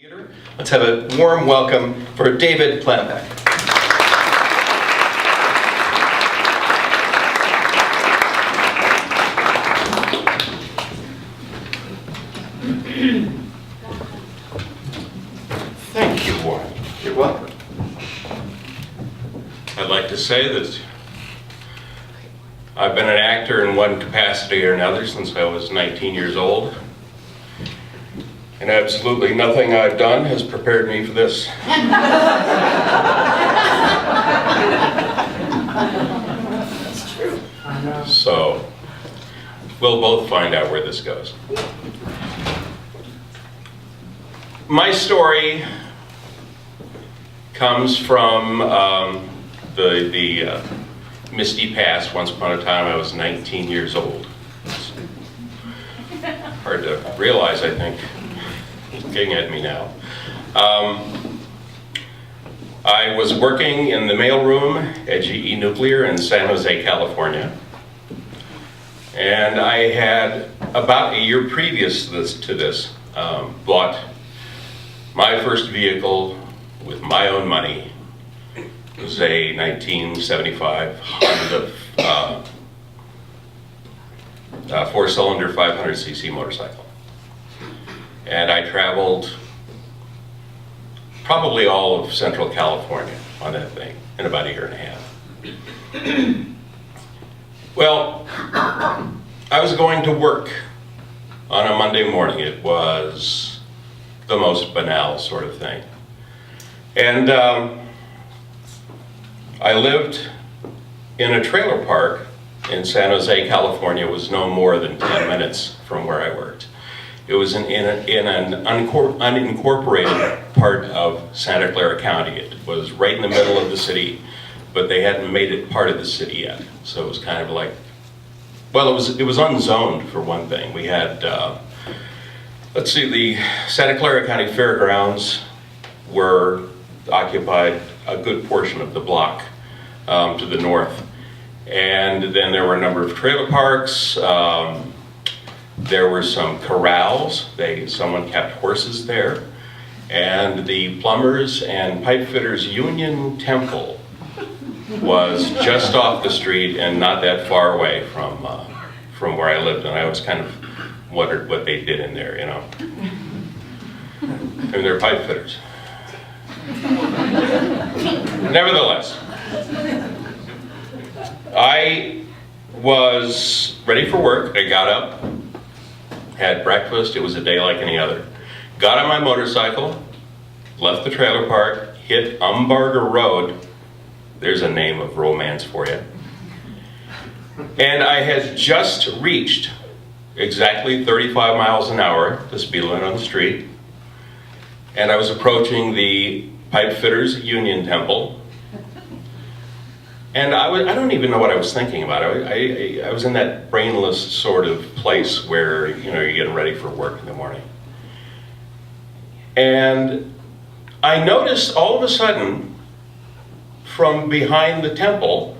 Theater. Let's have a warm welcome for David Plambeck. Thank you, Warren. You're welcome. I'd like to say that I've been an actor in one capacity or another since I was 19 years old. And absolutely nothing I've done has prepared me for this. That's true. So, we'll both find out where this goes. My story comes from the misty past. Once upon a time, I was 19 years old. It's hard to realize, I think, looking at me now. I was working in the mailroom at GE Nuclear in San Jose, California. And I had, about a year previous to this, bought my first vehicle with my own money. It was a 1975 Honda four-cylinder 500cc motorcycle. And I traveled probably all of Central California on that thing in about a year and a half. Well, I was going to work on a Monday morning. It was the most banal sort of thing. And I lived in a trailer park in San Jose, California. It was no more than 10 minutes from where I worked. It was in an unincorporated part of Santa Clara County. It was right in the middle of the city, but they hadn't made it part of the city yet. So it was kind of like, well, it was unzoned for one thing. We had, let's see, the Santa Clara County Fairgrounds were occupied a good portion of the block to the north. And then there were a number of trailer parks. There were some corrals. Someone kept horses there. And the Plumbers and Pipe Fitters Union Temple was just off the street and not that far away from where I lived. And I always kind of wondered what they did in there, you know. And they're pipe fitters. Nevertheless, I was ready for work. I got up, had breakfast. It was a day like any other. Got on my motorcycle, left the trailer park, hit Umbarger Road. There's a name of romance for you. And I had just reached exactly 35 miles an hour, the speed limit on the street. And I was approaching the Pipe Fitters Union Temple. And I don't even know what I was thinking about. I was in that brainless sort of place where, you know, you're getting ready for work in the morning. And I noticed all of a sudden, from behind the temple,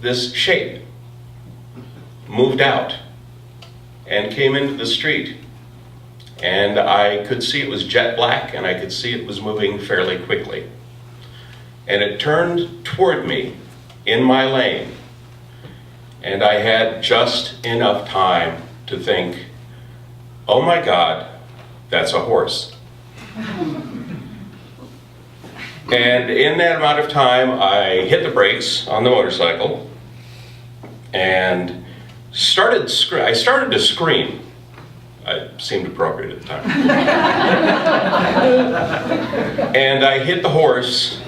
this shape moved out and came into the street. And I could see it was jet black, and I could see it was moving fairly quickly. And it turned toward me in my lane. And I had just enough time to think, oh my God, that's a horse. And in that amount of time, I hit the brakes on the motorcycle and started to scream. It seemed appropriate at the time. And I hit the horse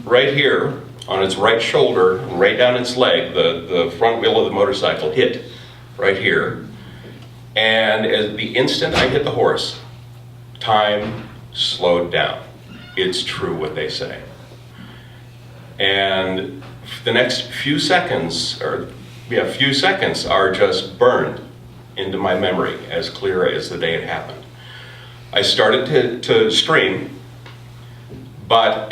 right here on its right shoulder, right down its leg. The front wheel of the motorcycle hit right here. And at the instant I hit the horse, time slowed down. It's true what they say. And the next few seconds are just burned into my memory as clear as the day it happened. I started to scream, but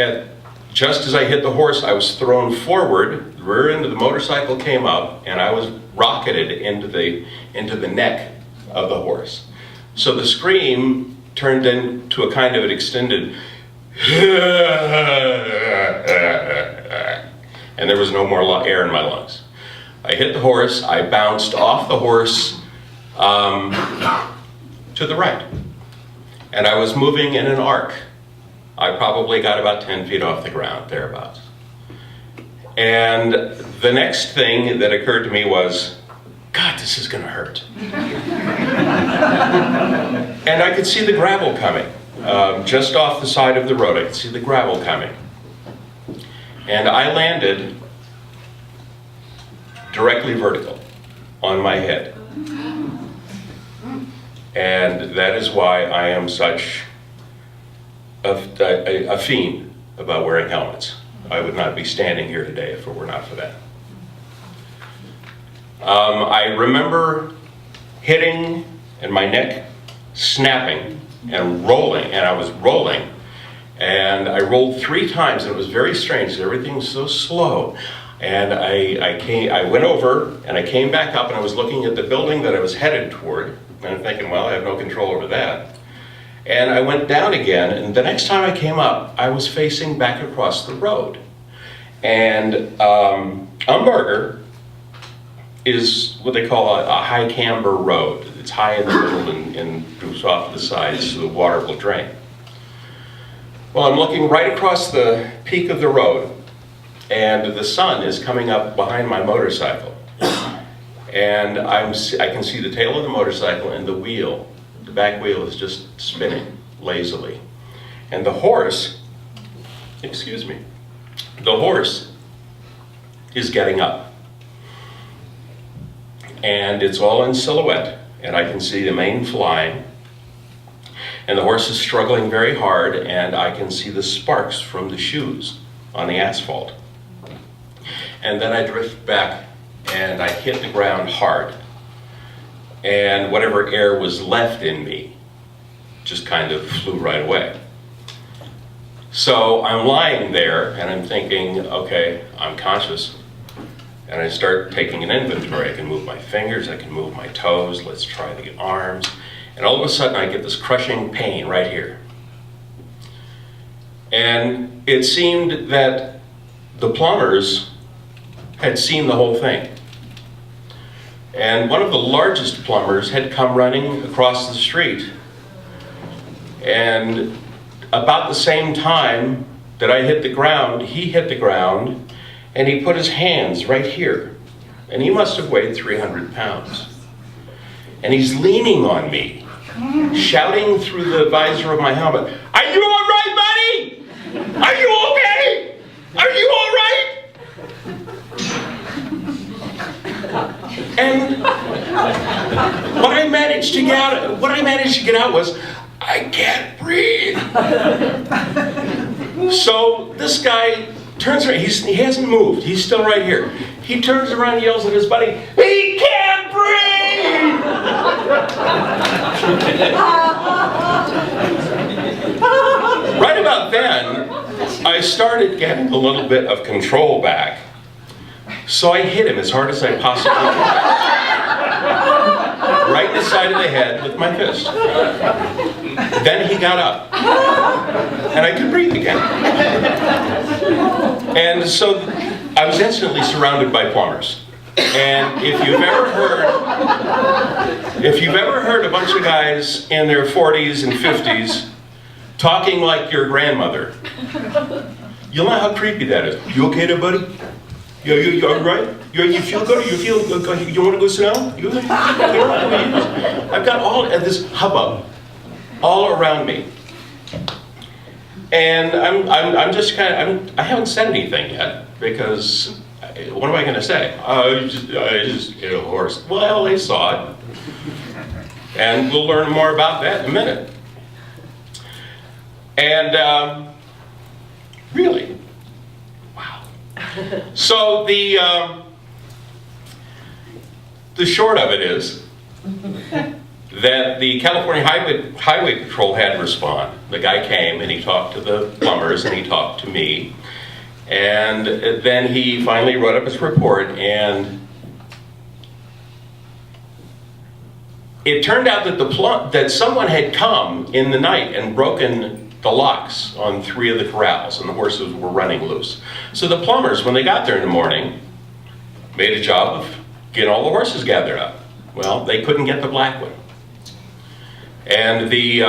just as I hit the horse, I was thrown forward, the rear end of the motorcycle came up, and I was rocketed into the neck of the horse. So the scream turned into a kind of an extended and there was no more air in my lungs. I hit the horse, I bounced off the horse to the right. And I was moving in an arc. I probably got about 10 feet off the ground, thereabouts. And the next thing that occurred to me was, God, this is gonna hurt. And I could see the gravel coming. Just off the side of the road, I could see the gravel coming. And I landed directly vertical on my head. And that is why I am such a fiend about wearing helmets. I would not be standing here today if it were not for that. I remember hitting and my neck snapping and rolling, and I was rolling. And I rolled 3 times, and it was very strange. Everything was so slow. And I went over, and I came back up, and I was looking at the building that I was headed toward. And I'm thinking, well, I have no control over that. And I went down again, and the next time I came up, I was facing back across the road. And Umberger is what they call a high camber road. It's high in the middle and goes off the sides so the water will drain. Well, I'm looking right across the peak of the road, and the sun is coming up behind my motorcycle. And I can see the tail of the motorcycle and the wheel. The back wheel is just spinning lazily. And the horse, excuse me, the horse is getting up. And it's all in silhouette, and I can see the mane flying. And the horse is struggling very hard, and I can see the sparks from the shoes on the asphalt. And then I drift back, and I hit the ground hard. And whatever air was left in me just kind of flew right away. So I'm lying there, and I'm thinking, okay, I'm conscious. And I start taking an inventory. I can move my fingers, I can move my toes, let's try the arms. And all of a sudden I get this crushing pain right here. And it seemed that the plumbers had seen the whole thing. And one of the largest plumbers had come running across the street. And about the same time that I hit the ground, he hit the ground, and he put his hands right here. And he must have weighed 300 pounds. And he's leaning on me, shouting through the visor of my helmet, "Are you all right, buddy? Are you okay? Are you all right?" And what I managed to get out was, "I can't breathe." So this guy turns around, he hasn't moved, he's still right here. He turns around and yells at his buddy, "He can't breathe!" Right about then, I started getting a little bit of control back. So I hit him as hard as I possibly could. Right in the side of the head with my fist. Then he got up. And I could breathe again. And so I was instantly surrounded by plumbers. And if you've ever heard a bunch of guys in their 40s and 50s talking like your grandmother, you'll know how creepy that is. "You okay there, buddy? You all right? You feel good? You feel good? You want to go sit down? I've got all of this hubbub all around me. And I'm just kind of, I haven't said anything yet, because what am I going to say? I just hit a horse. Well, they saw it. And we'll learn more about that in a minute. And really, wow. So the short of it is that the California Highway Patrol had to respond. The guy came and he talked to the plumbers and he talked to me. And then he finally wrote up his report, and it turned out that that someone had come in the night and broken the locks on 3 of the corrals, and the horses were running loose. So the plumbers, when they got there in the morning, made a job of getting all the horses gathered up. Well, they couldn't get the black one. And the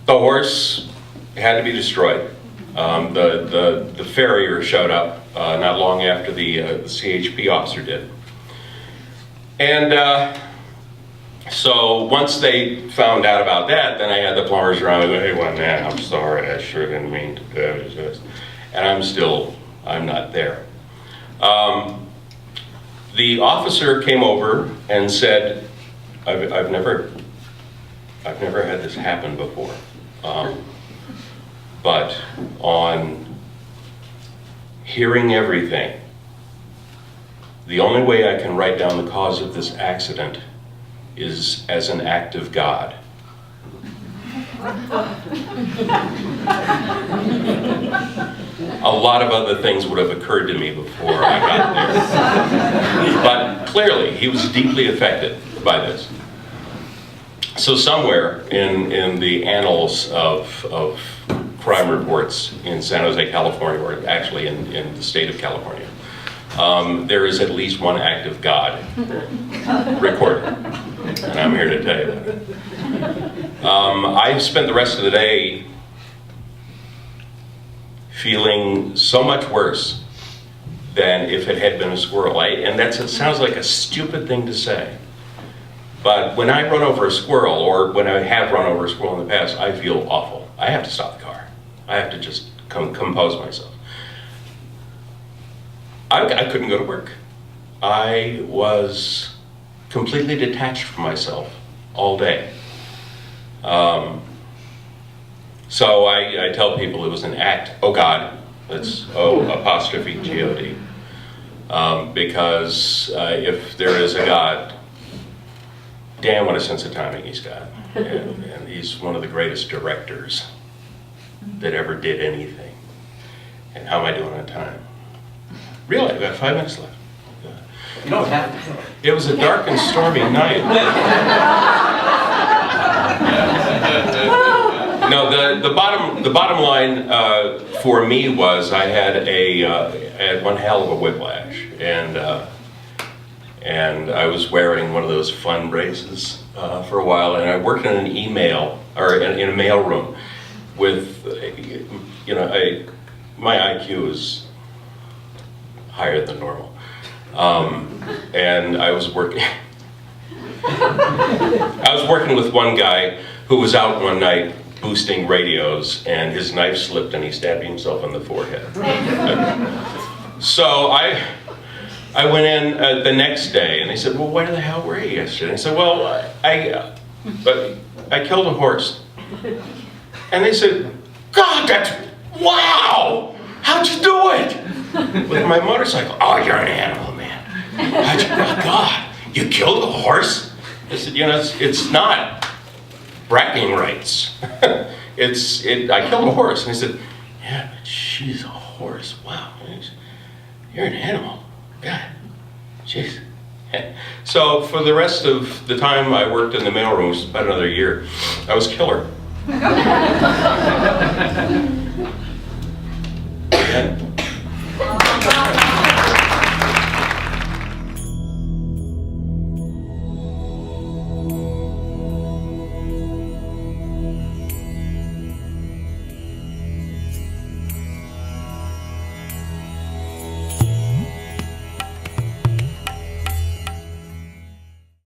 horse had to be destroyed. The farrier showed up not long after the CHP officer did. And so once they found out about that, then I had the plumbers around and go, hey, well, man, I'm sorry, I sure didn't mean to do this. And I'm not there. The officer came over and said, I've never had this happen before. But on hearing everything, the only way I can write down the cause of this accident is as an act of God. A lot of other things would have occurred to me before I got there. But clearly, he was deeply affected by this. So somewhere in the annals of crime reports in San Jose, California, or actually in the state of California, there is at least one act of God recorded. And I'm here to tell you about it. I spent the rest of the day feeling so much worse than if it had been a squirrel. And it sounds like a stupid thing to say. But when I run over a squirrel, or when I have run over a squirrel in the past, I feel awful. I have to stop the car. I have to just compose myself. I couldn't go to work. I was completely detached from myself all day. So I tell people it was an act, oh God, that's O''apostrophe G-O-D. Because if there is a God, damn what a sense of timing he's got. And he's one of the greatest directors that ever did anything. And how am I doing on time? Really, I've got 5 minutes left. You know what happened? It was a dark and stormy night. No, the bottom line for me was I had one hell of a whiplash, and I was wearing one of those fun braces for a while, and I worked in an email or in a mail room with, my IQ is higher than normal, and I was working with one guy who was out one night boosting radios, and his knife slipped and he stabbed himself in the forehead. So I went in the next day, and they said, well, where the hell were you yesterday? I said, well, I killed a horse. And they said, God, wow! How'd you do it? With my motorcycle. Oh, you're an animal, man. Oh, God, you killed a horse? I said, it's not bragging rights. I killed a horse. And he said, yeah, but she's a horse. Wow, you're an animal. God, jeez. So for the rest of the time I worked in the mailroom, which was about another year, I was killer.